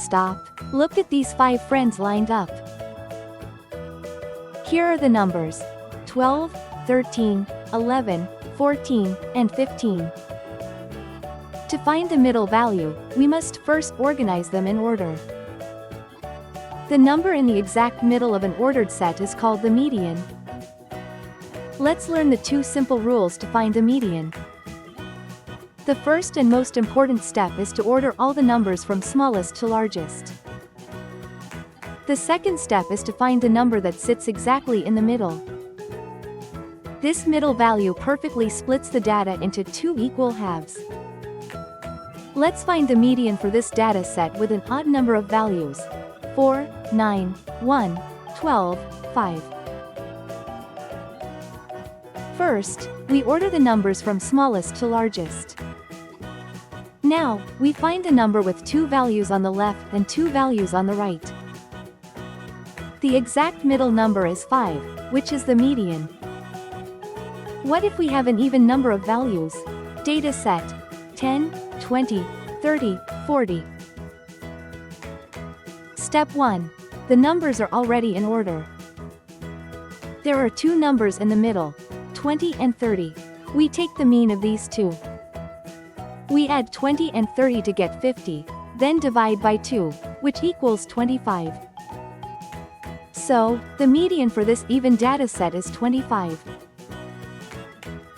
stop. Look at these 5 friends lined up. Here are the numbers: 12, 13, 11, 14, and 15. To find the middle value, we must first organize them in order. The number in the exact middle of an ordered set is called the median. Let's learn the 2 simple rules to find the median. The first and most important step is to order all the numbers from smallest to largest. The second step is to find the number that sits exactly in the middle. This middle value perfectly splits the data into 2 equal halves. Let's find the median for this data set with an odd number of values: 4, 9, 1, 12, 5. First, we order the numbers from smallest to largest. Now, we find the number with 2 values on the left and 2 values on the right. The exact middle number is 5, which is the median. What if we have an even number of values? Data set: 10, 20, 30, 40. Step 1. The numbers are already in order. There are 2 numbers in the middle, 20 and 30. We take the mean of these 2. We add 20 and 30 to get 50, then divide by 2, which equals 25. So, the median for this even data set is 25.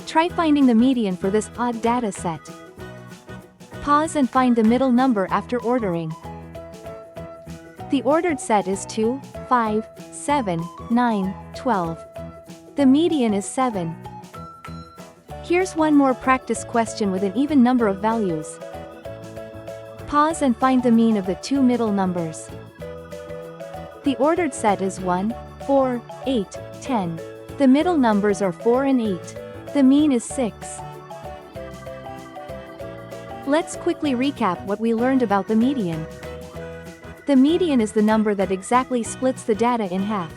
Try finding the median for this odd data set. Pause and find the middle number after ordering. The ordered set is 2, 5, 7, 9, 12. The median is 7. Here's one more practice question with an even number of values. Pause and find the mean of the 2 middle numbers. The ordered set is 1, 4, 8, 10. The middle numbers are 4 and 8. The mean is 6. Let's quickly recap what we learned about the median. The median is the number that exactly splits the data in half.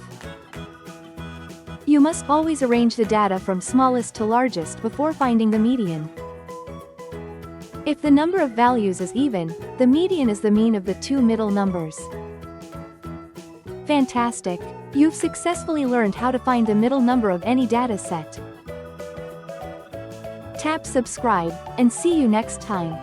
You must always arrange the data from smallest to largest before finding the median. If the number of values is even, the median is the mean of the 2 middle numbers. Fantastic! You've successfully learned how to find the middle number of any data set. Tap subscribe, and see you next time.